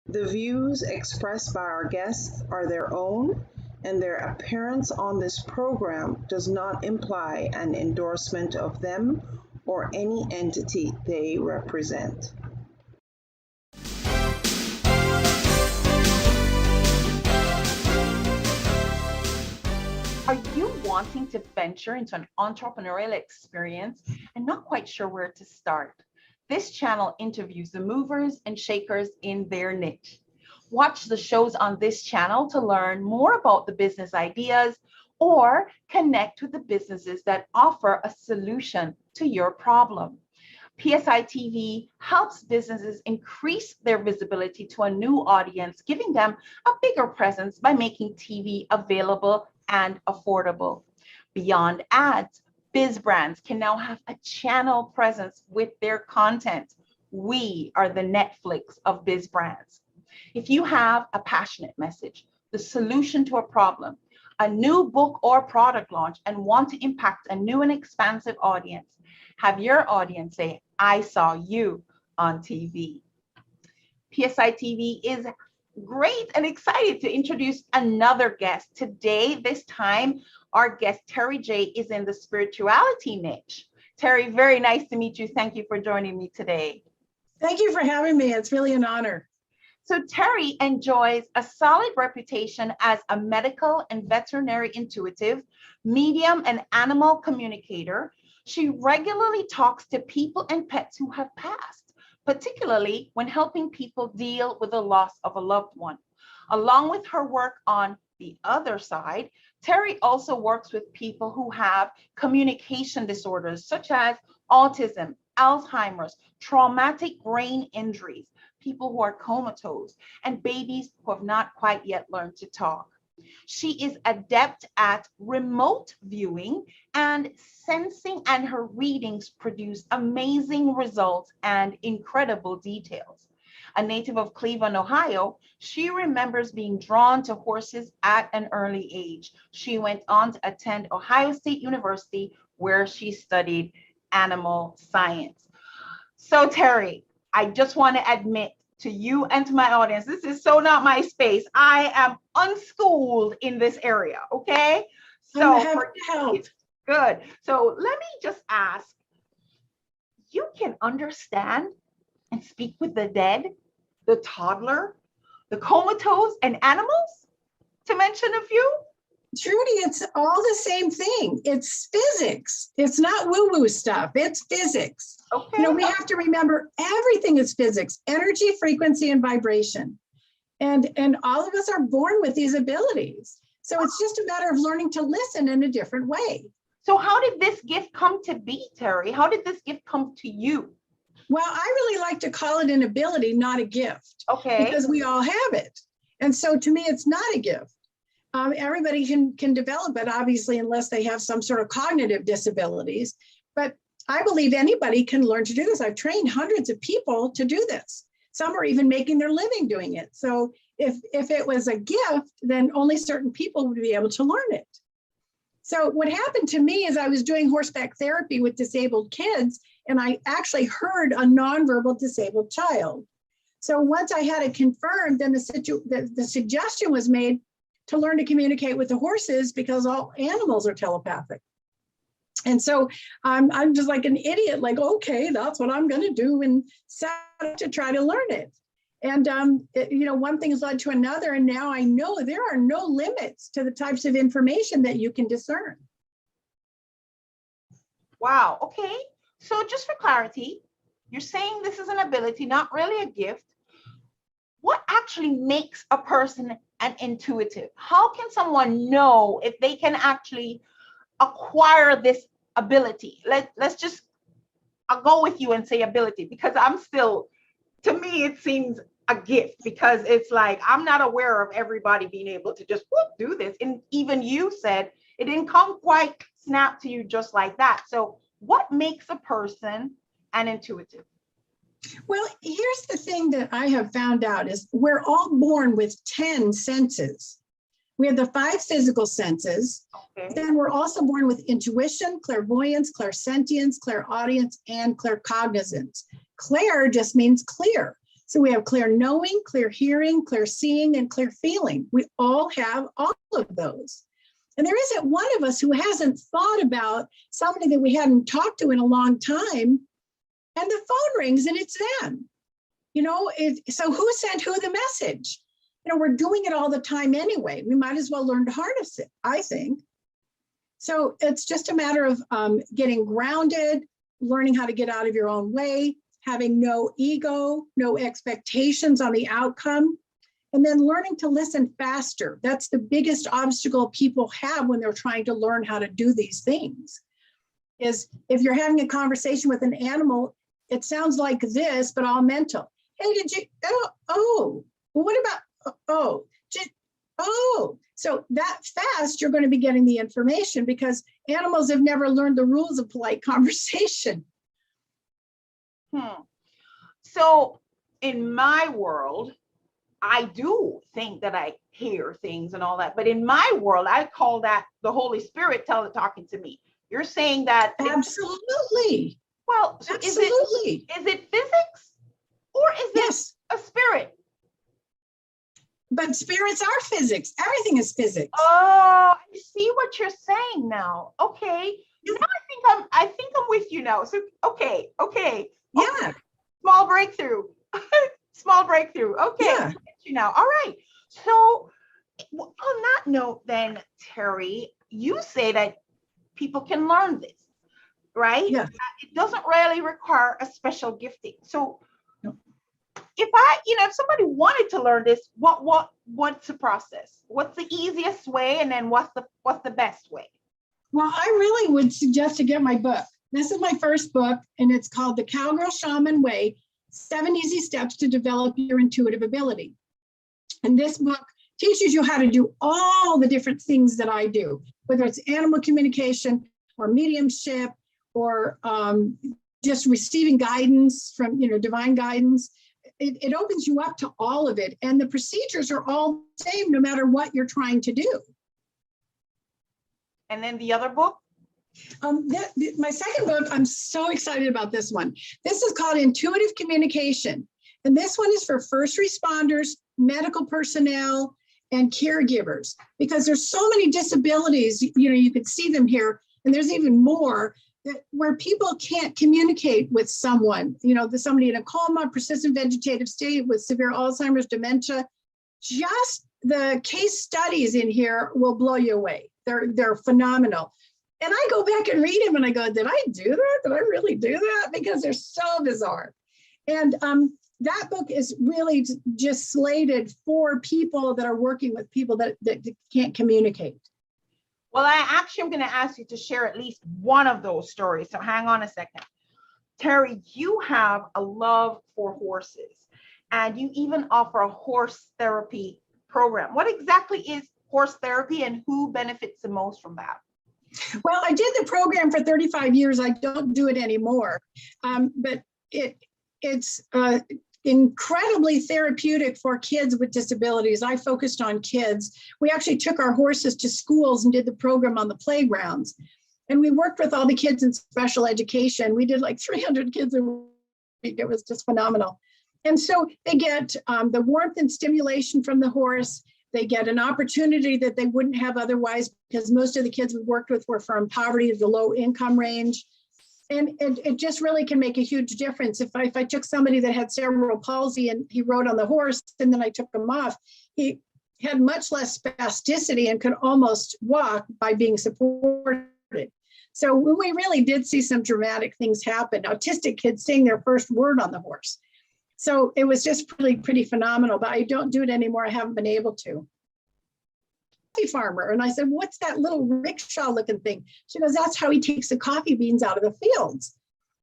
The views expressed by our guests are their own, and their appearance on this program does not imply an endorsement of them or any entity they represent. Are you wanting to venture into an entrepreneurial experience and not quite sure where to start? This channel interviews the movers and shakers in their niche. Watch the shows on this channel to learn more about the business ideas or connect with the businesses that offer a solution to your problem. PSI TV helps businesses increase their visibility to a new audience, giving them a bigger presence by making TV available and affordable. Beyond ads, biz brands can now have a channel presence with their content. We are the Netflix of biz brands. If you have a passionate message, the solution to a problem, a new book or product launch, and want to impact a new and expansive audience, have your audience say, "I saw you on TV." PSI TV is great and excited to introduce another guest. Today, this time, our guest, Terri Jay, is in the spirituality niche. Terri, very nice to meet you. Thank you for joining me today. Thank you for having me. It's really an honor. So Terri enjoys a solid reputation as a medical and veterinary intuitive, medium, and animal communicator. She regularly talks to people and pets who have passed, particularly when helping people deal with the loss of a loved one. Along with her work on the other side, Terri also works with people who have communication disorders such as autism, Alzheimer's, traumatic brain injuries, people who are comatose, and babies who have not quite yet learned to talk. She is adept at remote viewing and sensing, and her readings produce amazing results and incredible details. A native of Cleveland, Ohio, she remembers being drawn to horses at an early age. She went on to attend Ohio State University, where she studied animal science. So Terri, I just want to admit to you and to my audience, this is so not my space. I am unschooled in this area, okay? So for help. Good. So let me just ask, you can understand and speak with the dead, the toddler, the comatose, and animals, to mention a few? Trudy, it's all the same thing. It's physics. It's not woo-woo stuff. It's physics. Okay. You know, we have to remember everything is physics, energy, frequency, and vibration. And all of us are born with these abilities. So it's just a matter of learning to listen in a different way. So how did this gift come to be, Terri? How did this gift come to you? Well, I really like to call it an ability, not a gift. Okay. Because we all have it. And so to me, it's not a gift. Everybody can develop it, obviously, unless they have some sort of cognitive disabilities. But I believe anybody can learn to do this. I've trained hundreds of people to do this. Some are even making their living doing it. So if it was a gift, then only certain people would be able to learn it. So what happened to me is I was doing horseback therapy with disabled kids, and I actually heard a nonverbal disabled child. So once I had it confirmed, then the suggestion was made to learn to communicate with the horses because all animals are telepathic. And so I'm just like an idiot, like, okay, that's what I'm going to do, and set out to try to learn it. And, you know, one thing has led to another. And now I know there are no limits to the types of information that you can discern. Wow. Okay. So just for clarity, you're saying this is an ability, not really a gift. What actually makes a person an intuitive? How can someone know if they can actually acquire this ability? I'll go with you and say ability, because I'm still, to me, it seems a gift, because it's like, I'm not aware of everybody being able to just do this. And even you said it didn't come quite snap to you just like that. So what makes a person an intuitive? Well, here's the thing that I have found out is we're all born with 10 senses. We have the 5 physical senses. Okay. Then we're also born with intuition, clairvoyance, clairsentience, clairaudience, and claircognizance. Clair just means clear. So we have clear knowing, clear hearing, clear seeing, and clear feeling. We all have all of those. And there isn't one of us who hasn't thought about somebody that we hadn't talked to in a long time, and the phone rings and it's them. So who sent who the message? We're doing it all the time anyway. We might as well learn to harness it, I think. So it's just a matter of getting grounded, learning how to get out of your own way, having no ego, no expectations on the outcome, and then learning to listen faster. That's the biggest obstacle people have when they're trying to learn how to do these things. Is if you're having a conversation with an animal, it sounds like this, but all mental. Hey, did you, what about, so that fast, you're going to be getting the information because animals have never learned the rules of polite conversation. So in my world, I do think that I hear things and all that, but in my world, I call that the Holy Spirit talking to me. You're saying that? Absolutely. Well, so absolutely. Is it physics or is yes. it a spirit? But spirits are physics. Everything is physics. Oh, I see what you're saying now. Okay. Now I think I'm with you now. So okay. Yeah. Small breakthrough. Small breakthrough. Okay. Yeah. I get you now. All right. So on that note, then, Terri, you say that people can learn this, right? Yeah. It doesn't really require a special gifting. So no. If somebody wanted to learn this, what's the process? What's the easiest way? And then what's the best way? Well, I really would suggest to get my book. This is my first book, and it's called The Cowgirl Shaman Way, 7 Easy Steps to Develop Your Intuitive Ability. And this book teaches you how to do all the different things that I do, whether it's animal communication or mediumship or just receiving guidance from, divine guidance. It opens you up to all of it. And the procedures are all the same, no matter what you're trying to do. And then the other book? My second book, I'm so excited about this one. This is called Intuitive Communication. And this one is for first responders, medical personnel, and caregivers, because there's so many disabilities, you can see them here, and there's even more where people can't communicate with someone, somebody in a coma, persistent vegetative state with severe Alzheimer's, dementia. Just the case studies in here will blow you away. They're phenomenal. And I go back and read them and I go, did I do that? Did I really do that? Because they're so bizarre. And that book is really just slated for people that are working with people that can't communicate. Well, I actually am going to ask you to share at least one of those stories. So hang on a second. Terri, you have a love for horses and you even offer a horse therapy program. What exactly is horse therapy and who benefits the most from that? Well, I did the program for 35 years. I don't do it anymore, but it's incredibly therapeutic for kids with disabilities. I focused on kids. We actually took our horses to schools and did the program on the playgrounds. And we worked with all the kids in special education. We did like 300 kids a week. It was just phenomenal. And so they get the warmth and stimulation from the horse. They get an opportunity that they wouldn't have otherwise because most of the kids we worked with were from poverty to the low income range. And it just really can make a huge difference. If I took somebody that had cerebral palsy and he rode on the horse and then I took him off, he had much less spasticity and could almost walk by being supported. So we really did see some dramatic things happen. Autistic kids saying their first word on the horse. So it was just pretty phenomenal, but I don't do it anymore. I haven't been able to. Farmer. And I said, what's that little rickshaw looking thing? She goes, that's how he takes the coffee beans out of the fields.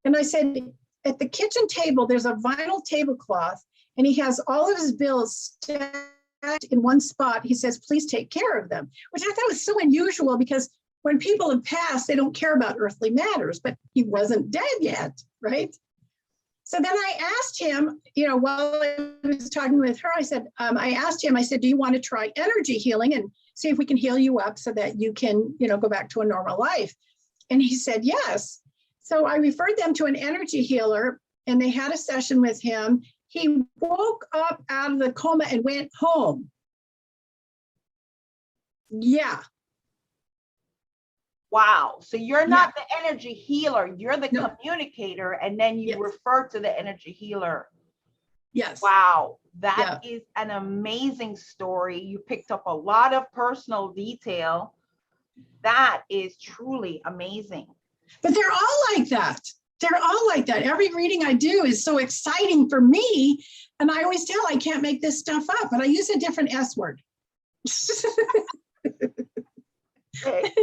And I said, at the kitchen table, there's a vinyl tablecloth and he has all of his bills stacked in one spot. He says, please take care of them, which I thought was so unusual because when people have passed, they don't care about earthly matters, but he wasn't dead yet, right? So then I asked him, while I was talking with her, I said, do you want to try energy healing and see if we can heal you up so that you can, go back to a normal life? And he said, yes. So I referred them to an energy healer and they had a session with him. he woke up out of the coma and went home. Yeah. Wow. So you're not the energy healer, you're the No. communicator, and then you Yes. refer to the energy healer. Yes. Wow. That is an amazing story. You picked up a lot of personal detail. That is truly amazing. But they're all like that. They're all like that. Every reading I do is so exciting for me. And I always tell I can't make this stuff up, but I use a different S word. Okay.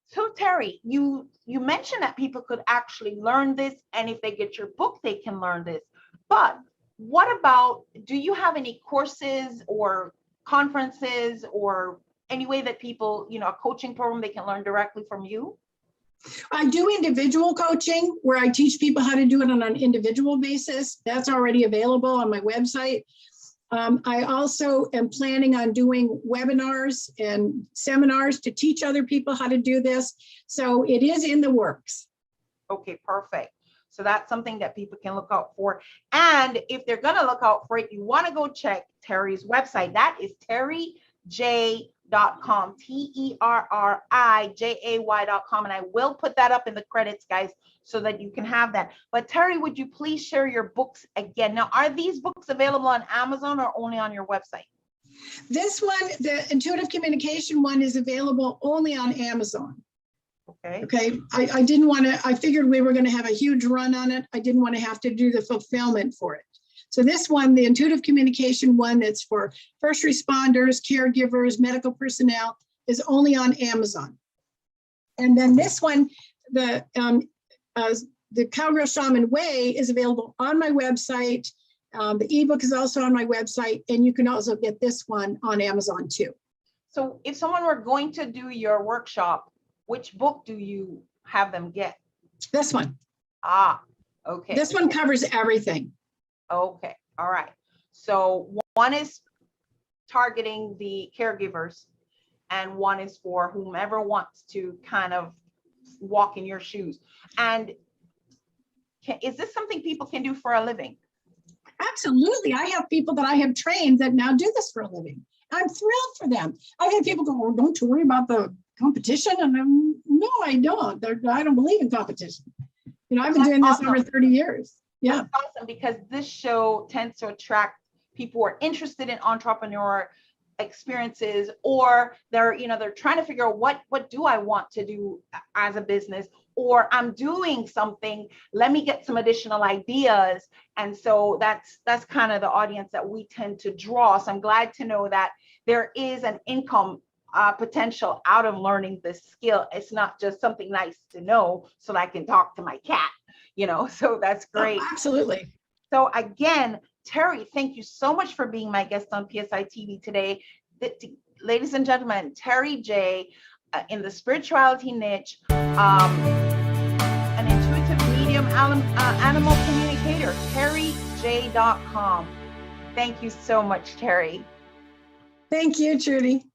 So Terri, you mentioned that people could actually learn this, and if they get your book, they can learn this. But what about, do you have any courses or conferences or any way that people, a coaching program they can learn directly from you? I do individual coaching where I teach people how to do it on an individual basis. That's already available on my website. I also am planning on doing webinars and seminars to teach other people how to do this. So it is in the works. Okay, perfect. So that's something that people can look out for. And if they're going to look out for it, you want to go check Terri's website. That is terrijay.com, TerriJay.com. And I will put that up in the credits, guys, so that you can have that. But Terri, would you please share your books again? Now, are these books available on Amazon or only on your website? This one, the intuitive communication one, is available only on Amazon. Okay. I didn't want to, I figured we were going to have a huge run on it. I didn't want to have to do the fulfillment for it. So this one, the intuitive communication one, that's for first responders, caregivers, medical personnel, is only on Amazon. And then this one, the Cowgirl Shaman Way, is available on my website. The ebook is also on my website, and you can also get this one on Amazon too. So if someone were going to do your workshop, which book do you have them get? This one. Ah, okay. This one covers everything. Okay, all right. So one is targeting the caregivers, and one is for whomever wants to kind of walk in your shoes. And is this something people can do for a living? Absolutely. I have people that I have trained that now do this for a living. I'm thrilled for them. I've had people go, "Oh, don't you worry about the competition." And no, I don't. I don't believe in competition. I've been doing this over 30 years. Yeah. That's awesome, because this show tends to attract people who are interested in entrepreneur experiences, or they're trying to figure out what do I want to do as a business, or I'm doing something, let me get some additional ideas. And so that's kind of the audience that we tend to draw. So I'm glad to know that there is an income potential out of learning this skill. It's not just something nice to know so that I can talk to my cat, so that's great. Oh, absolutely. So again, Terri, thank you so much for being my guest on PSI TV today. Ladies and gentlemen, Terri Jay, in the spirituality niche, an intuitive medium animal communicator, TerriJay.com. Thank you so much, Terri. Thank you, Trudy.